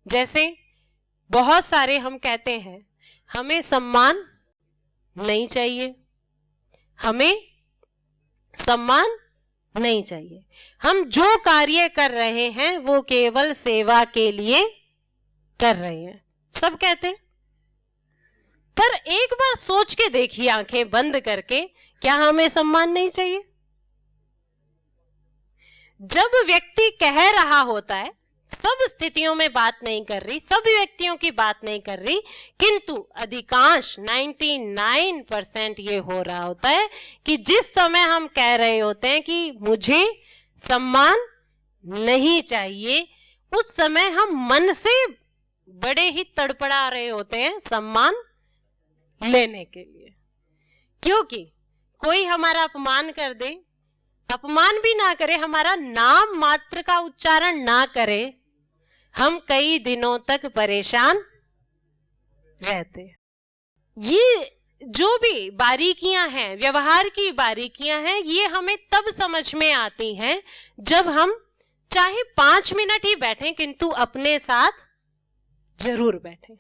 जैसे बहुत सारे हम कहते हैं हमें सम्मान नहीं चाहिए, हमें सम्मान नहीं चाहिए, हम जो कार्य कर रहे हैं वो केवल सेवा के लिए कर रहे हैं, सब कहते हैं। पर एक बार सोच के देखिए आंखें बंद करके, क्या हमें सम्मान नहीं चाहिए? जब व्यक्ति कह रहा होता है, सब स्थितियों में बात नहीं कर रही, सब व्यक्तियों की बात नहीं कर रही, किंतु अधिकांश 99% ये हो रहा होता है कि जिस समय हम कह रहे होते हैं कि मुझे सम्मान नहीं चाहिए, उस समय हम मन से बड़े ही तड़पड़ा रहे होते हैं सम्मान लेने के लिए। क्योंकि कोई हमारा अपमान कर दे, अपमान भी ना करे, हमारा नाम मात्र का उच्चारण ना करे, हम कई दिनों तक परेशान रहते। ये जो भी बारीकियां हैं, व्यवहार की बारीकियां हैं, ये हमें तब समझ में आती हैं जब हम चाहे 5 मिनट ही बैठें, किंतु अपने साथ जरूर बैठें।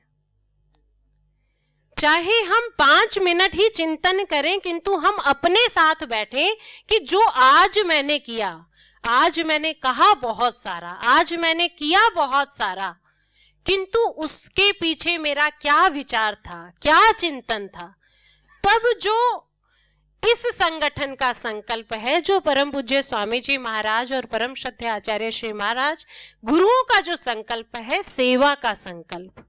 चाहे हम 5 मिनट ही चिंतन करें, किंतु हम अपने साथ बैठें कि जो आज मैंने किया, आज मैंने कहा बहुत सारा, आज मैंने किया बहुत सारा, किंतु उसके पीछे मेरा क्या विचार था, क्या चिंतन था। तब जो इस संगठन का संकल्प है, जो परम पूज्य स्वामी जी महाराज और परम श्रद्धेय आचार्य श्री महाराज गुरुओं का जो संकल्प है, सेवा का संकल्प,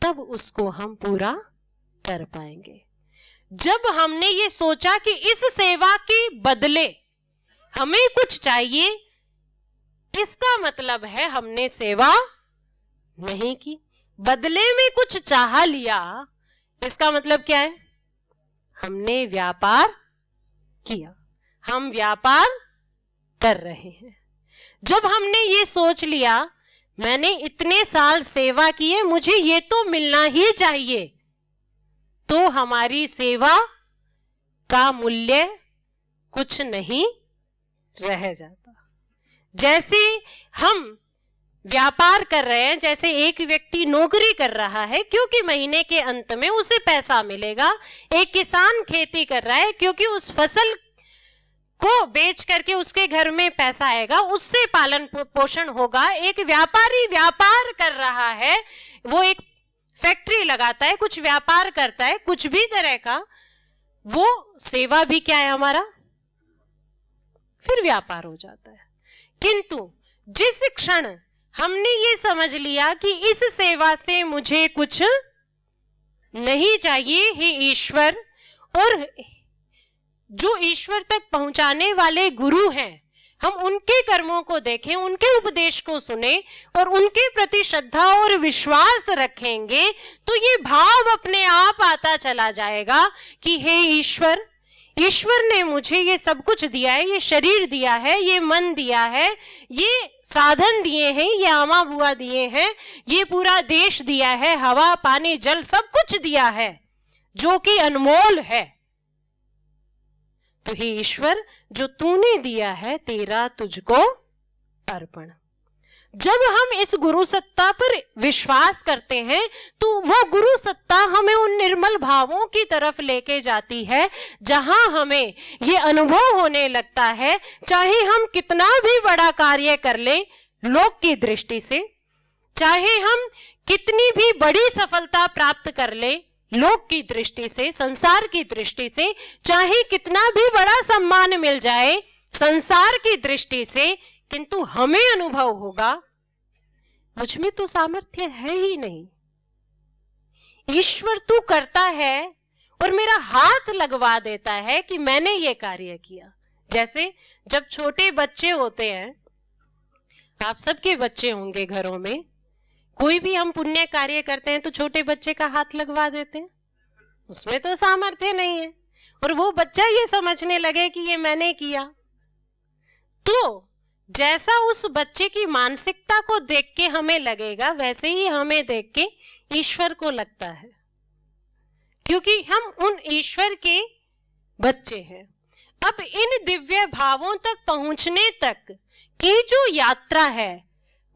तब उसको हम पूरा कर पाएंगे। जब हमने ये सोचा कि इस सेवा के बदले हमें कुछ चाहिए, इसका मतलब है हमने सेवा नहीं की, बदले में कुछ चाह लिया, इसका मतलब क्या है? हमने व्यापार किया, हम व्यापार कर रहे हैं। जब हमने ये सोच लिया मैंने इतने साल सेवा की है, मुझे ये तो मिलना ही चाहिए, तो हमारी सेवा का मूल्य कुछ नहीं रह जाता। जैसे हम व्यापार कर रहे हैं, जैसे एक व्यक्ति नौकरी कर रहा है क्योंकि महीने के अंत में उसे पैसा मिलेगा, एक किसान खेती कर रहा है क्योंकि उस फसल को बेच करके उसके घर में पैसा आएगा, उससे पालन पोषण होगा। एक व्यापारी व्यापार कर रहा है, वो एक फैक्ट्री लगाता है, कुछ व्यापार करता है, कुछ भी तरह का, वो सेवा भी क्या है हमारा, फिर व्यापार हो जाता है। किंतु जिस क्षण हमने ये समझ लिया कि इस सेवा से मुझे कुछ नहीं चाहिए, हे ईश्वर, और जो ईश्वर तक पहुंचाने वाले गुरु हैं, हम उनके कर्मों को देखें, उनके उपदेश को सुने और उनके प्रति श्रद्धा और विश्वास रखेंगे, तो ये भाव अपने आप आता चला जाएगा कि हे ईश्वर, ईश्वर ने मुझे ये सब कुछ दिया है, ये शरीर दिया है, ये मन दिया है, ये साधन दिए हैं, ये आमा बुआ दिए हैं, ये पूरा देश दिया है, हवा पानी जल सब कुछ दिया है जो कि अनमोल है। तो हे ईश्वर, जो तूने दिया है तेरा तुझको अर्पण। जब हम इस गुरु सत्ता पर विश्वास करते हैं तो वो गुरु सत्ता हमें उन निर्मल भावों की तरफ लेके जाती है जहां हमें ये अनुभव होने लगता है, चाहे हम कितना भी बड़ा कार्य कर लें लोक की दृष्टि से, चाहे हम कितनी भी बड़ी सफलता प्राप्त कर लें लोक की दृष्टि से, संसार की दृष्टि से, चाहे कितना भी बड़ा सम्मान मिल जाए संसार की दृष्टि से, किंतु हमें अनुभव होगा मुझ में तो सामर्थ्य है ही नहीं, ईश्वर तू करता है और मेरा हाथ लगवा देता है कि मैंने ये कार्य किया। जैसे जब छोटे बच्चे होते हैं, आप सबके बच्चे होंगे घरों में, कोई भी हम पुण्य कार्य करते हैं तो छोटे बच्चे का हाथ लगवा देते हैं, उसमें तो सामर्थ्य नहीं है, और वो बच्चा ये समझने लगे कि ये मैंने किया, तो जैसा उस बच्चे की मानसिकता को देख के हमें लगेगा वैसे ही हमें देख के ईश्वर को लगता है, क्योंकि हम उन ईश्वर के बच्चे हैं। अब इन दिव्य भावों तक पहुंचने तक की जो यात्रा है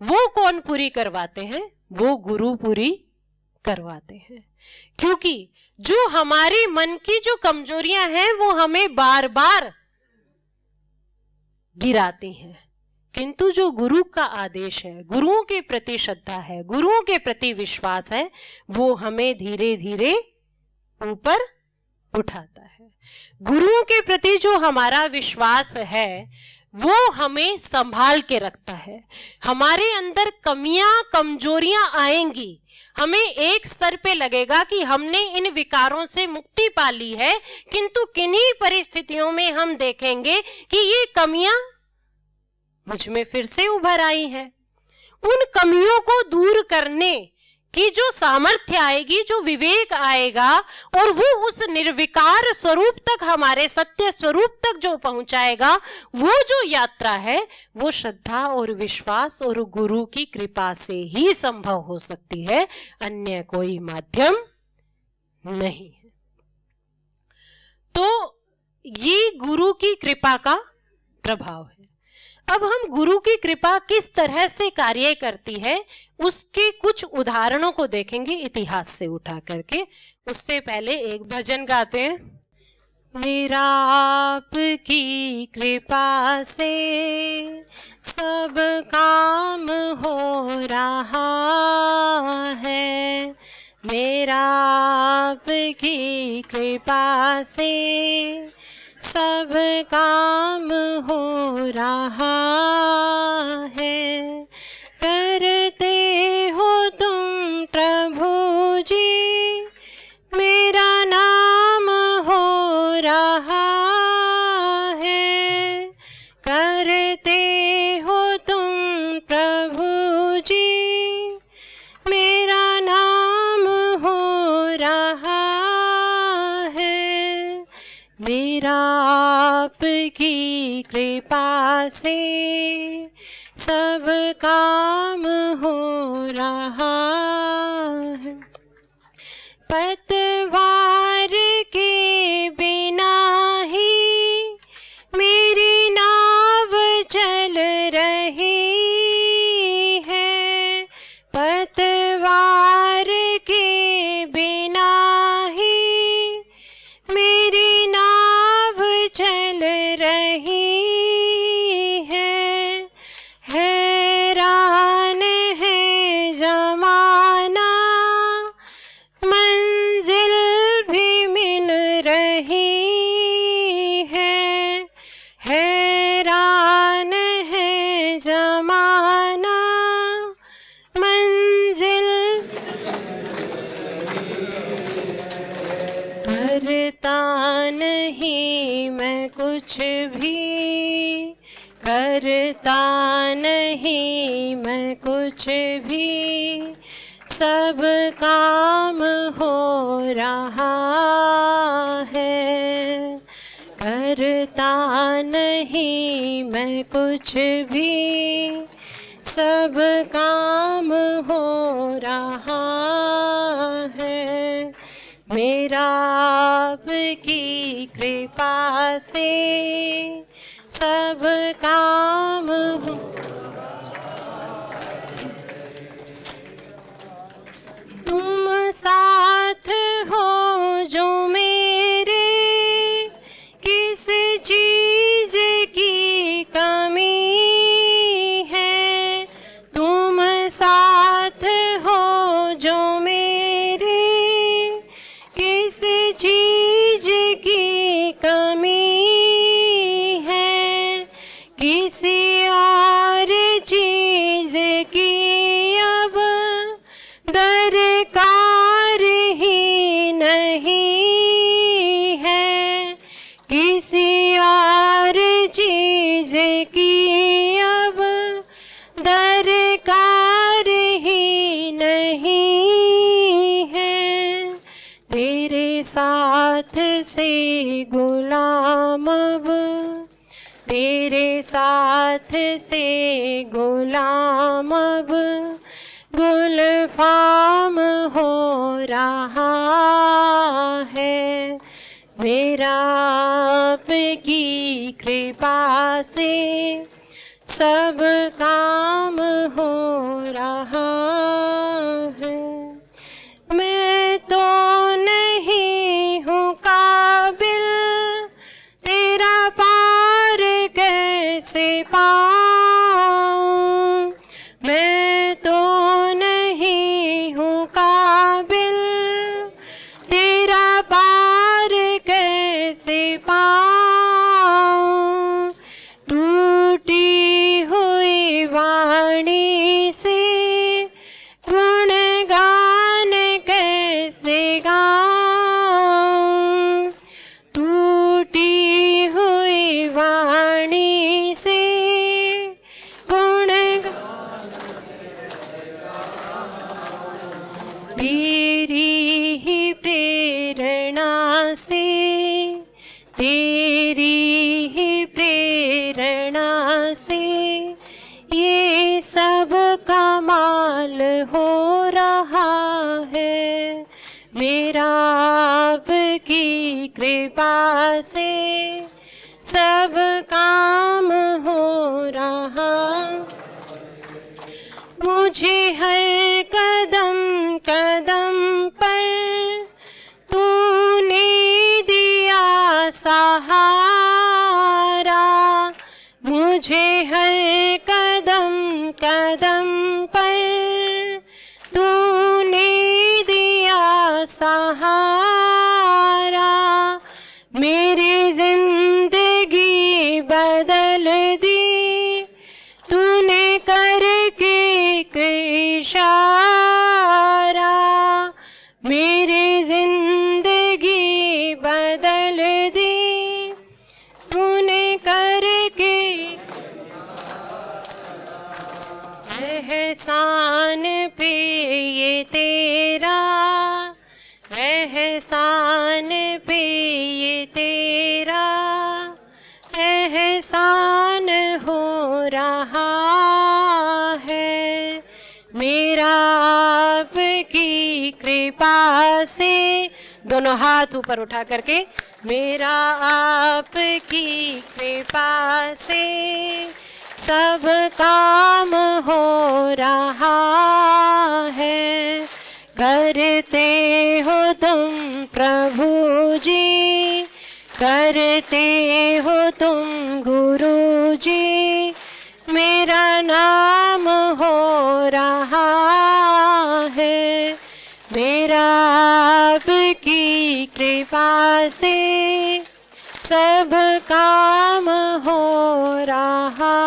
वो कौन पूरी करवाते हैं? वो गुरु पूरी करवाते हैं। क्योंकि जो हमारी मन की जो कमजोरियां हैं वो हमें बार बार गिराती हैं, किंतु जो गुरु का आदेश है, गुरुओं के प्रति श्रद्धा है, गुरुओं के प्रति विश्वास है, वो हमें धीरे धीरे ऊपर उठाता है। गुरुओं के प्रति जो हमारा विश्वास है वो हमें संभाल के रखता है। हमारे अंदर कमियां कमजोरियां आएंगी, हमें एक स्तर पे लगेगा कि हमने इन विकारों से मुक्ति पा ली है, किंतु किन्हीं परिस्थितियों में हम देखेंगे कि ये कमियां मुझ में फिर से उभर आई हैं। उन कमियों को दूर करने की जो सामर्थ्य आएगी, जो विवेक आएगा, और वो उस निर्विकार स्वरूप तक, हमारे सत्य स्वरूप तक जो पहुंचाएगा, वो जो यात्रा है वो श्रद्धा और विश्वास और गुरु की कृपा से ही संभव हो सकती है, अन्य कोई माध्यम नहीं है। तो ये गुरु की कृपा का प्रभाव है। अब हम गुरु की कृपा किस तरह से कार्य करती है उसके कुछ उदाहरणों को देखेंगे इतिहास से उठा करके। उससे पहले एक भजन गाते हैं। मेरा आपकी कृपा से सब काम हो रहा है, मेरा आपकी कृपा से सब काम हो रहा है। करते हो तुम प्रभु जी, मेरा नाम हो रहा है। करते हो तुम प्रभु जी, मेरा नाम हो रहा है। मेरा आपकी कृपा से सब काम हो रहा है। पतवार के बिना ही मेरी नाव चल रही है। पतवार के बिना ही मेरी नाव चल रही है। हैरान है जमाना, मंजिल भी मिल रही है। हैरान है जमाना, मंजिल करता नहीं मैं कुछ भी, करता नहीं मैं कुछ भी, सब काम हो रहा है। करता नहीं मैं कुछ भी, सब काम हो रहा है। मेरा आपकी कृपा से सब काम हो। तुम साथ हो जो मेरे, किस चीज की कमी है। तुम साथ हो जो मेरे, किस चीज की कमी है। किसी और चीज की अब दरकार ही नहीं है। किसी और चीज की अब दरकार ही नहीं है। तेरे साथ से गुलाम अब, तेरे साथ से गुलाम अब गुलफाम हो रहा है। मेरा आपकी कृपा से सब काम हो रहा है। मैं तो नहीं हूँ काबिल, तेरा पार कैसे पाऊं। मैं तो नहीं हूँ काबिल, तेरा पार कैसे पाऊं। टूटी हुई वाणी से गुणगान कैसे गाऊं। टूटी हुई वाणी से गुणगान तेरी ही प्रेरणा से, तेरी ही प्रेरणा से ये सब कमाल हो रहा है। मेरा आपकी कृपा से सब काम हो रहा। मुझे हर कदम कदम पर तूने दिया सहारा। मुझे हर कदम कदम पर तूने दिया सहारा। मेरी जिंदगी बदल दी तूने करके एक इशारा। मेरी जिंदगी बदल दी तूने करके। एहसान पे ये तेरा, एहसान पे ये तेरा एहसान हो रहा है। मेरा आपकी कृपा से, दोनों हाथ ऊपर उठा करके, मेरा आपकी कृपा से सब काम हो रहा है। करते हो तुम प्रभु जी, करते हो तुम गुरु जी, मेरा नाम हो रहा है। मेरा आपकी कृपा से सब काम हो रहा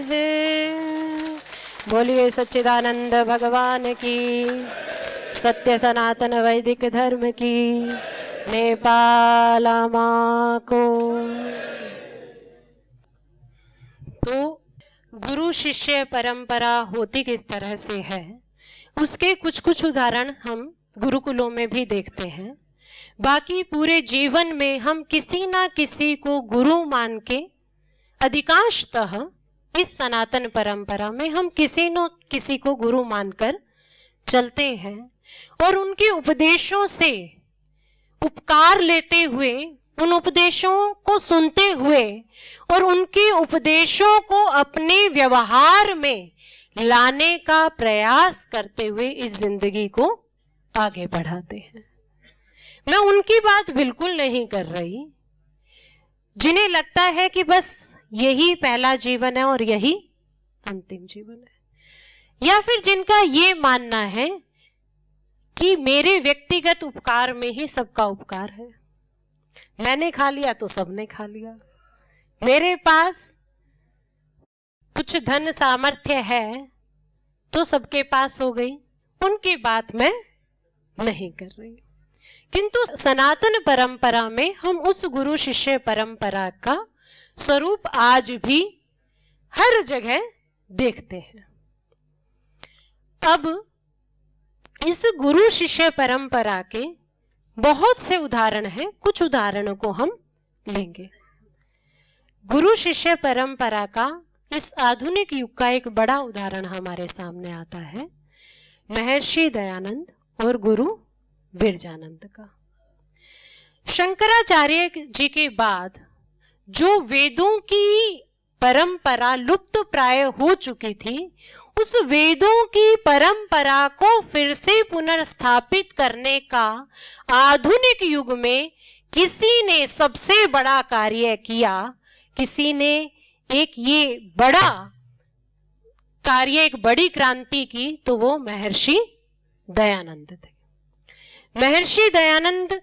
है। बोलिए सच्चिदानंद भगवान की, सत्य सनातन वैदिक धर्म की, नेपाल माँ को। तो गुरु शिष्य परंपरा होती किस तरह से है, उसके कुछ कुछ उदाहरण हम गुरुकुलों में भी देखते हैं। बाकी पूरे जीवन में हम किसी ना किसी को गुरु मान के, अधिकांशतः इस सनातन परंपरा में हम किसी न किसी को गुरु मानकर चलते हैं और उनके उपदेशों से उपकार लेते हुए, उन उपदेशों को सुनते हुए और उनके उपदेशों को अपने व्यवहार में लाने का प्रयास करते हुए इस जिंदगी को आगे बढ़ाते हैं। मैं उनकी बात बिल्कुल नहीं कर रही जिन्हें लगता है कि बस यही पहला जीवन है और यही अंतिम जीवन है, या फिर जिनका ये मानना है कि मेरे व्यक्तिगत उपकार में ही सबका उपकार है। मैंने खा लिया तो सबने खा लिया, मेरे पास कुछ धन सामर्थ्य है तो सबके पास हो गई, उनकी बात मैं नहीं कर रही। किंतु सनातन परंपरा में हम उस गुरु शिष्य परंपरा का स्वरूप आज भी हर जगह देखते हैं। अब इस गुरु शिष्य परंपरा के बहुत से उदाहरण हैं, कुछ उदाहरणों को हम लेंगे। गुरु शिष्य परंपरा का इस आधुनिक युग का एक बड़ा उदाहरण हमारे सामने आता है महर्षि दयानंद और गुरु विरजानंद का। शंकराचार्य जी के बाद जो वेदों की परंपरा लुप्त प्राय हो चुकी थी, उस वेदों की परंपरा को फिर से पुनर्स्थापित करने का आधुनिक युग में किसी ने सबसे बड़ा कार्य किया। किसी ने एक ये बड़ा कार्य, एक बड़ी क्रांति की, तो वो महर्षि दयानंद थे। महर्षि दयानंद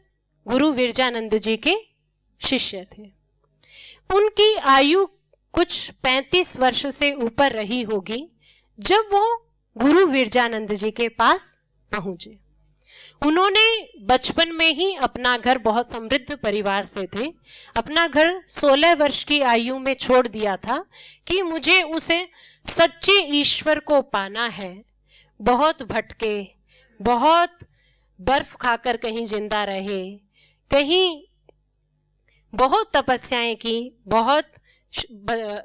गुरु विरजानंद जी के शिष्य थे। उनकी आयु कुछ 35 वर्ष से ऊपर रही होगी जब वो गुरु विरजानंद जी के पास पहुंचे। उन्होंने बचपन में ही अपना घर, बहुत समृद्ध परिवार से थे, अपना घर 16 वर्ष की आयु में छोड़ दिया था कि मुझे उसे सच्चे ईश्वर को पाना है। बहुत भटके, बहुत बर्फ खाकर कहीं जिंदा रहे, कहीं बहुत तपस्याएं की,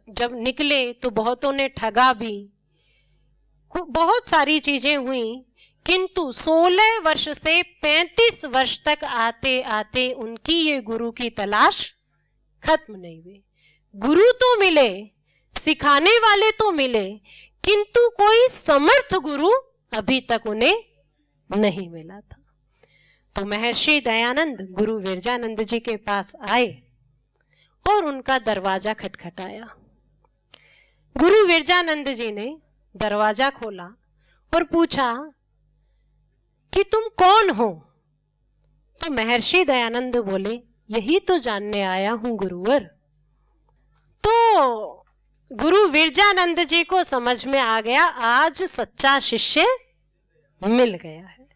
जब निकले तो बहुतों ने ठगा भी, बहुत सारी चीजें हुई, किंतु 16 वर्ष से 35 वर्ष तक आते आते उनकी ये गुरु की तलाश खत्म नहीं हुई। गुरु तो मिले, सिखाने वाले तो मिले, किंतु कोई समर्थ गुरु अभी तक उन्हें नहीं मिला था। तो महर्षि दयानंद गुरु विरजानंद जी के पास आए और उनका दरवाजा खटखटाया। गुरु विरजानंद जी ने दरवाजा खोला और पूछा कि तुम कौन हो? तो महर्षि दयानंद बोले, यही तो जानने आया हूं गुरुवर। तो गुरु विरजानंद जी को समझ में आ गया, आज सच्चा शिष्य मिल गया है।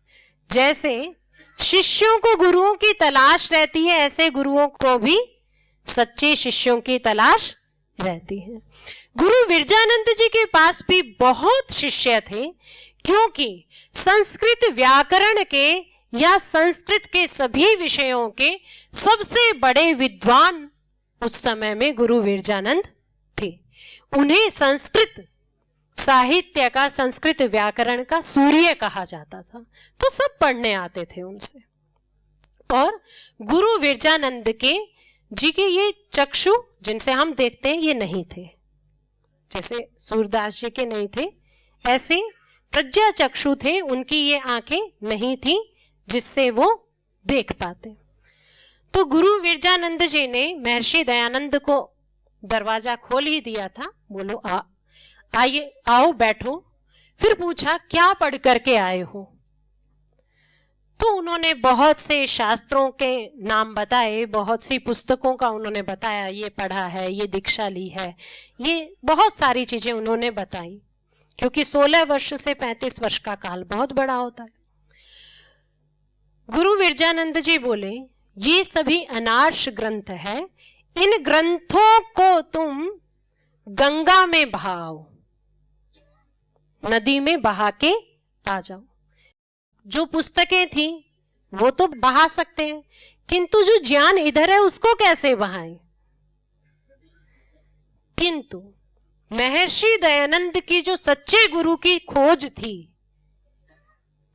जैसे शिष्यों को गुरुओं की तलाश रहती है, ऐसे गुरुओं को भी सच्चे शिष्यों की तलाश रहती है। गुरु विरजानंद जी के पास भी बहुत शिष्य थे, क्योंकि संस्कृत व्याकरण के या संस्कृत के सभी विषयों के सबसे बड़े विद्वान उस समय में गुरु विरजानंद थे। उन्हें संस्कृत साहित्य का, संस्कृत व्याकरण का सूर्य कहा जाता था, तो सब पढ़ने आते थे उनसे। और गुरु विरजानंद के जी के ये चक्षु जिनसे हम देखते हैं ये नहीं थे, जैसे सूरदास जी के नहीं थे, ऐसे प्रज्ञा चक्षु थे, उनकी ये आंखें नहीं थी जिससे वो देख पाते। तो गुरु विरजानंद जी ने महर्षि दयानंद को दरवाजा खोल ही दिया था, बोलो आइए, आओ बैठो। फिर पूछा क्या पढ़ करके आए हो? तो उन्होंने बहुत से शास्त्रों के नाम बताए, बहुत सी पुस्तकों का उन्होंने बताया, ये पढ़ा है, ये दीक्षा ली है, ये बहुत सारी चीजें उन्होंने बताई, क्योंकि 16 वर्ष से 35 वर्ष का काल बहुत बड़ा होता है। गुरु विरजानंद जी बोले, ये सभी अनार्ष ग्रंथ है, इन ग्रंथों को तुम गंगा में बहाओ, नदी में बहा के आ जाओ। जो पुस्तकें थी वो तो बहा सकते हैं, किंतु जो ज्ञान इधर है उसको कैसे बहाएं? किंतु महर्षि दयानंद की जो सच्चे गुरु की खोज थी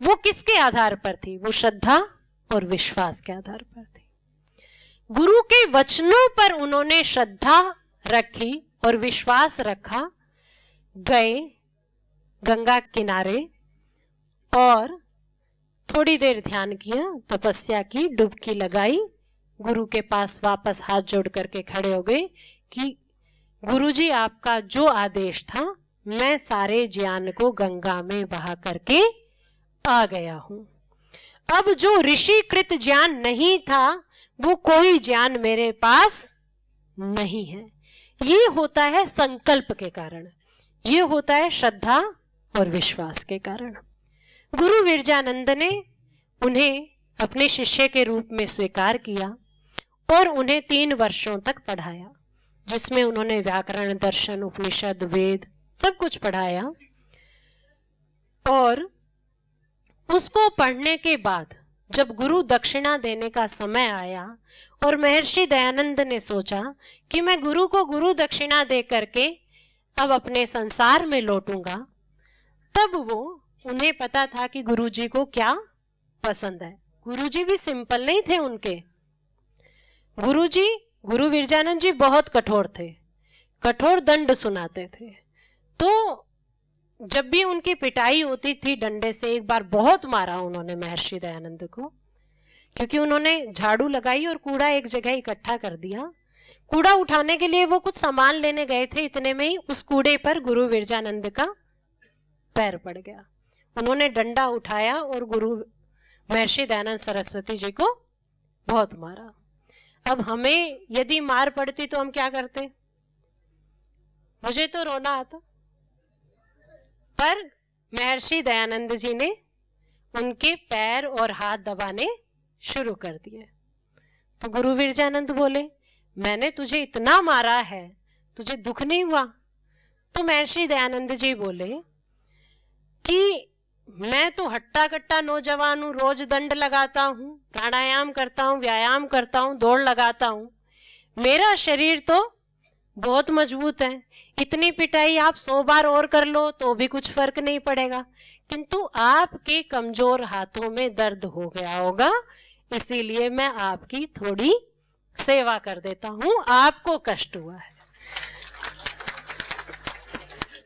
वो किसके आधार पर थी? वो श्रद्धा और विश्वास के आधार पर थी। गुरु के वचनों पर उन्होंने श्रद्धा रखी और विश्वास रखा, गए गंगा किनारे और थोड़ी देर ध्यान किया, तपस्या की, डुबकी लगाई, गुरु के पास वापस हाथ जोड़ करके खड़े हो गए कि गुरुजी आपका जो आदेश था, मैं सारे ज्ञान को गंगा में बहा करके आ गया हूं। अब जो ऋषिकृत ज्ञान नहीं था वो कोई ज्ञान मेरे पास नहीं है। ये होता है संकल्प के कारण, ये होता है श्रद्धा और विश्वास के कारण। गुरु विरजानंद ने उन्हें अपने शिष्य के रूप में स्वीकार किया और उन्हें 3 वर्षों तक पढ़ाया, जिसमें उन्होंने व्याकरण, दर्शन, उपनिषद, वेद सब कुछ पढ़ाया। और उसको पढ़ने के बाद जब गुरु दक्षिणा देने का समय आया और महर्षि दयानंद ने सोचा कि मैं गुरु को गुरु दक्षिणा दे करके अब अपने संसार में लौटूंगा, तब वो उन्हें पता था कि गुरुजी को क्या पसंद है। गुरुजी भी सिंपल नहीं थे उनके। गुरु विरजानंद जी बहुत कठोर थे। कठोर दंड सुनाते थे। तो जब भी उनकी पिटाई होती थी डंडे से, एक बार बहुत मारा उन्होंने महर्षि दयानंद को, क्योंकि उन्होंने झाड़ू लगाई और कूड़ा एक जगह इकट्ठा कर दिया। कूड़ा उठाने के लिए वो कुछ सामान लेने गए थे, इतने में ही उस कूड़े पर गुरु विरजानंद का पैर पड़ गया। उन्होंने डंडा उठाया और गुरु महर्षि दयानंद सरस्वती जी को बहुत मारा। अब हमें यदि मार पड़ती तो हम क्या करते? मुझे तो रोना आता, पर महर्षि दयानंद जी ने उनके पैर और हाथ दबाने शुरू कर दिए। तो गुरु विरजानंद बोले, मैंने तुझे इतना मारा है, तुझे दुख नहीं हुआ? तो महर्षि दयानंद जी बोले कि मैं तो हट्टा कट्टा नौजवान हूं, रोज दंड लगाता हूं, प्राणायाम करता हूं, व्यायाम करता हूं, दौड़ लगाता हूं, मेरा शरीर तो बहुत मजबूत है। इतनी पिटाई आप 100 बार और कर लो तो भी कुछ फर्क नहीं पड़ेगा, किंतु आपके कमजोर हाथों में दर्द हो गया होगा, इसीलिए मैं आपकी थोड़ी सेवा कर देता हूं, आपको कष्ट हुआ है।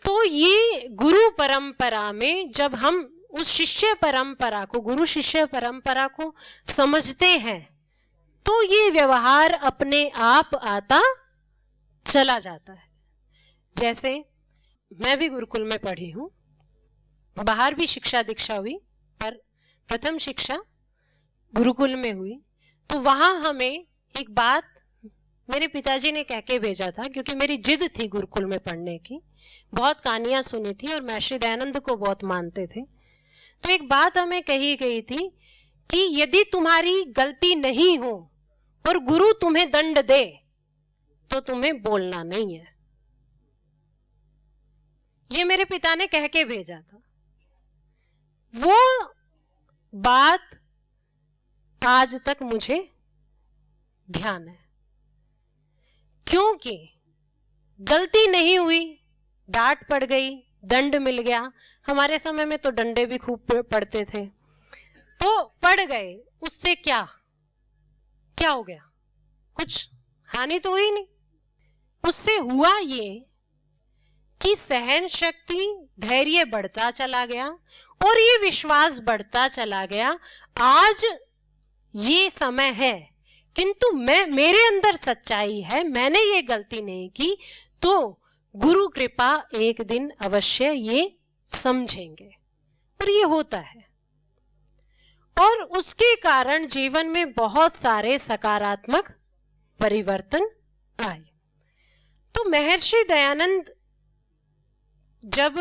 तो ये गुरु परंपरा में जब हम उस शिष्य परंपरा को, गुरु शिष्य परंपरा को समझते हैं, तो ये व्यवहार अपने आप आता चला जाता है। जैसे मैं भी गुरुकुल में पढ़ी हूं, बाहर भी शिक्षा दीक्षा हुई, पर प्रथम शिक्षा गुरुकुल में हुई। तो वहां हमें एक बात मेरे पिताजी ने कह के भेजा था, क्योंकि मेरी जिद थी गुरुकुल में पढ़ने की, बहुत कहानियां सुनी थी और महर्षि दयानंद को बहुत मानते थे। तो एक बात हमें कही गई थी कि यदि तुम्हारी गलती नहीं हो और गुरु तुम्हें दंड दे तो तुम्हें बोलना नहीं है। ये मेरे पिता ने कह के भेजा था। वो बात आज तक मुझे ध्यान है, क्योंकि गलती नहीं हुई, डांट पड़ गई, दंड मिल गया। हमारे समय में तो डंडे भी खूब पड़ते थे, तो पड़ गए, उससे क्या हो गया? कुछ हानि तो हुई नहीं। उससे हुआ ये कि सहन शक्ति, धैर्य बढ़ता चला गया और ये विश्वास बढ़ता चला गया। आज ये समय है, किंतु मेरे अंदर सच्चाई है, मैंने ये गलती नहीं की, तो गुरु कृपा एक दिन अवश्य ये समझेंगे, और ये होता है। और उसके कारण जीवन में बहुत सारे सकारात्मक परिवर्तन आए। तो महर्षि दयानंद जब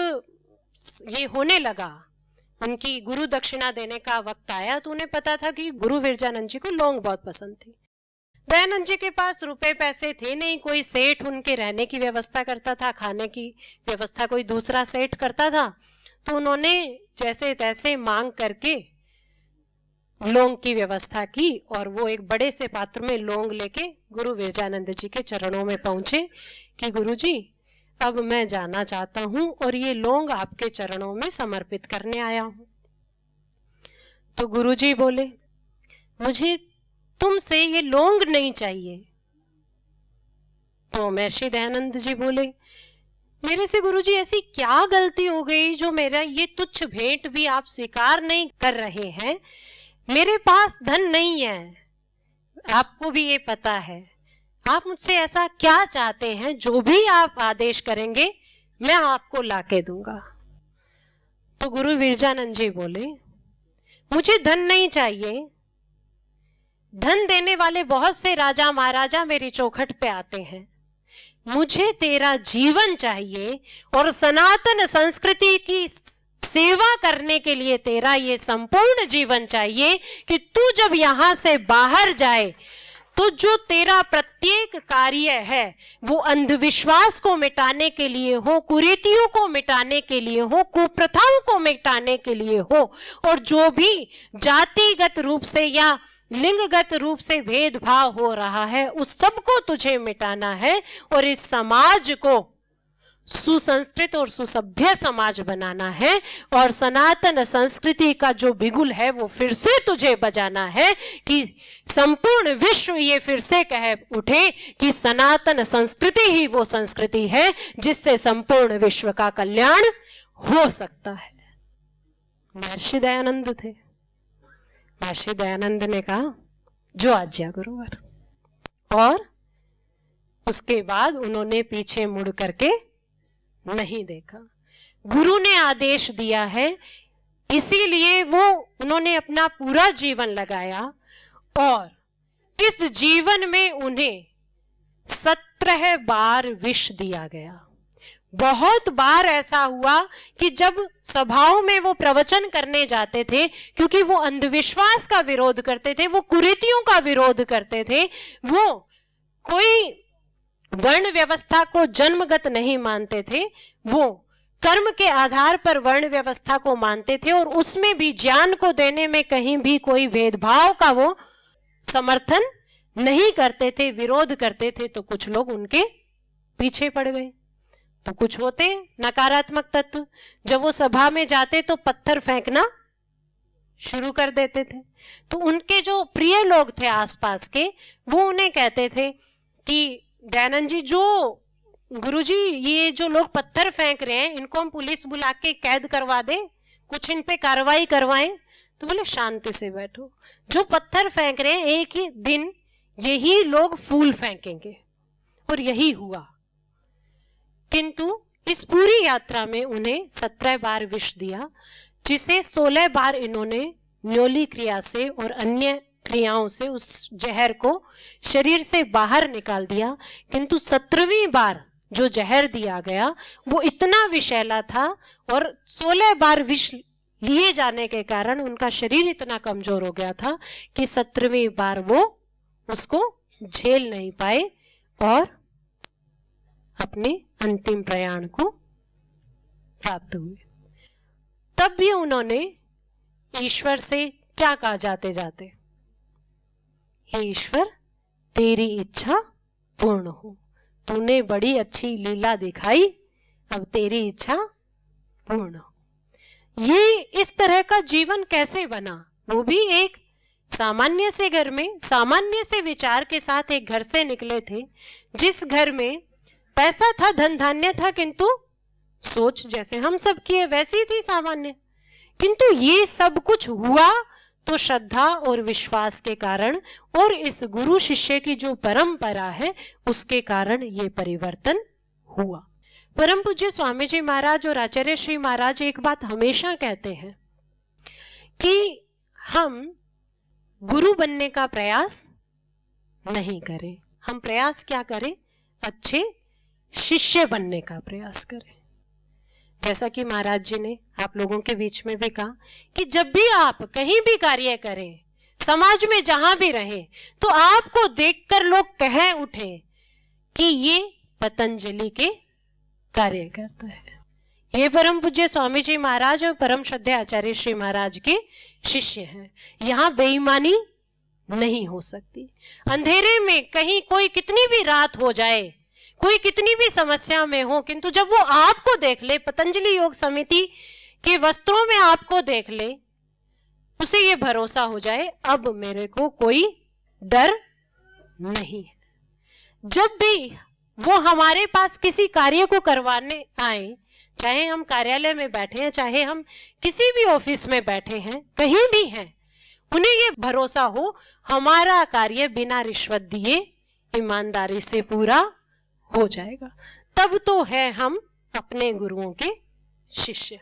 ये होने लगा, उनकी गुरु दक्षिणा देने का वक्त आया, तो उन्हें पता था कि गुरु विरजानंद जी को लौंग बहुत पसंद थी। दयानंद जी के पास रुपए पैसे थे नहीं, कोई सेठ उनके रहने की व्यवस्था करता था, खाने की व्यवस्था कोई दूसरा सेठ करता था। तो उन्होंने जैसे तैसे मांग करके लौंग की व्यवस्था की, और वो एक बड़े से पात्र में लौंग लेके गुरु विरजानंद जी के चरणों में पहुंचे कि गुरु जी, अब मैं जाना चाहता हूं और ये लौंग आपके चरणों में समर्पित करने आया हूं। तो गुरु जी बोले, मुझे तुमसे ये लौंग नहीं चाहिए। तो महर्षि दयानंद जी बोले, मेरे से गुरुजी ऐसी क्या गलती हो गई जो मेरा ये तुच्छ भेंट भी आप स्वीकार नहीं कर रहे हैं? मेरे पास धन नहीं है, आपको भी ये पता है। आप मुझसे ऐसा क्या चाहते हैं, जो भी आप आदेश करेंगे मैं आपको लाके दूंगा। तो गुरु विरजानंद जी बोले, मुझे धन नहीं चाहिए। धन देने वाले बहुत से राजा महाराजा मेरी चौखट पे आते हैं, मुझे तेरा जीवन चाहिए और सनातन संस्कृति की सेवा करने के लिए तेरा ये संपूर्ण जीवन चाहिए कि तू जब यहां से बाहर जाए तो जो तेरा प्रत्येक कार्य है वो अंधविश्वास को मिटाने के लिए हो, कुरीतियों को मिटाने के लिए हो, कुप्रथाओं को मिटाने के लिए हो, और जो भी जातिगत रूप से या लिंगगत रूप से भेदभाव हो रहा है उस सबको तुझे मिटाना है और इस समाज को सुसंस्कृत और सुसभ्य समाज बनाना है और सनातन संस्कृति का जो बिगुल है वो फिर से तुझे बजाना है कि संपूर्ण विश्व ये फिर से कह उठे कि सनातन संस्कृति ही वो संस्कृति है जिससे संपूर्ण विश्व का कल्याण हो सकता है। महर्षि दयानंद थे। महर्षि दयानंद ने कहा जो आज्ञा गुरुवर, और उसके बाद उन्होंने पीछे मुड़ करके नहीं देखा। गुरु ने आदेश दिया है, इसीलिए वो उन्होंने अपना पूरा जीवन लगाया और इस जीवन में उन्हें 17 बार विष दिया गया। बहुत बार ऐसा हुआ कि जब सभाओं में वो प्रवचन करने जाते थे, क्योंकि वो अंधविश्वास का विरोध करते थे, वो कुरीतियों का विरोध करते थे, वो कोई वर्ण व्यवस्था को जन्मगत नहीं मानते थे, वो कर्म के आधार पर वर्ण व्यवस्था को मानते थे और उसमें भी ज्ञान को देने में कहीं भी कोई भेदभाव का वो समर्थन नहीं करते थे, विरोध करते थे। तो कुछ लोग उनके पीछे पड़ गए। तो कुछ होते नकारात्मक तत्व, जब वो सभा में जाते तो पत्थर फेंकना शुरू कर देते थे। तो उनके जो प्रिय लोग थे आसपास के, वो उन्हें कहते थे कि दयानंद जी, जो गुरुजी ये जो लोग पत्थर फेंक रहे हैं इनको हम पुलिस बुला के कैद करवा दें, कुछ इन पे कार्रवाई करवाएं। तो बोले शांति से बैठो, जो पत्थर फेंक रहे हैं एक ही दिन यही लोग फूल फेंकेंगे। और यही हुआ। किंतु इस पूरी यात्रा में उन्हें 17 बार विष दिया, जिसे 16 बार इन्होंने न्योली क्रिया से और अन्य क्रियाओं से उस जहर को शरीर से बाहर निकाल दिया। किंतु 17वीं बार जो जहर दिया गया वो इतना विषैला था और 16 बार विष लिए जाने के कारण उनका शरीर इतना कमजोर हो गया था कि 17वीं बार वो उसको झेल नहीं पाए और अपने अंतिम प्रयाण को प्राप्त हुए। तब भी उन्होंने ईश्वर से क्या कहा जाते जाते, हे ईश्वर तेरी इच्छा पूर्ण हो, तूने बड़ी अच्छी लीला दिखाई, अब तेरी इच्छा पूर्ण हो। ये इस तरह का जीवन कैसे बना? वो भी एक सामान्य से घर में, सामान्य से विचार के साथ एक घर से निकले थे, जिस घर में पैसा था, धन धान्य था, किंतु सोच जैसे हम सब की है वैसी थी, सामान्य। किंतु ये सब कुछ हुआ तो श्रद्धा और विश्वास के कारण और इस गुरु शिष्य की जो परंपरा है उसके कारण ये परिवर्तन हुआ। परम पूज्य स्वामी जी महाराज और आचार्य श्री महाराज एक बात हमेशा कहते हैं कि हम गुरु बनने का प्रयास नहीं करें, हम प्रयास क्या करें? अच्छे शिष्य बनने का प्रयास करें। जैसा कि महाराज जी ने आप लोगों के बीच में भी कहा कि जब भी आप कहीं भी कार्य करें, समाज में जहां भी रहे, तो आपको देखकर लोग कह उठे कि ये पतंजलि के कार्यकर्ता है, ये परम पूज्य स्वामी जी महाराज और परम श्रद्धेय आचार्य श्री महाराज के शिष्य हैं। यहाँ बेईमानी नहीं हो सकती। अंधेरे में कहीं कोई कितनी भी रात हो जाए, कोई कितनी भी समस्या में हो, किंतु जब वो आपको देख ले, पतंजलि योग समिति के वस्त्रों में आपको देख ले, उसे ये भरोसा हो जाए अब मेरे को कोई डर नहीं है। जब भी वो हमारे पास किसी कार्य को करवाने आए, चाहे हम कार्यालय में बैठे हैं, चाहे हम किसी भी ऑफिस में बैठे हैं, कहीं भी हैं, उन्हें ये भरोसा हो हमारा कार्य बिना रिश्वत दिए ईमानदारी से पूरा हो जाएगा। तब तो है हम अपने गुरुओं के शिष्य।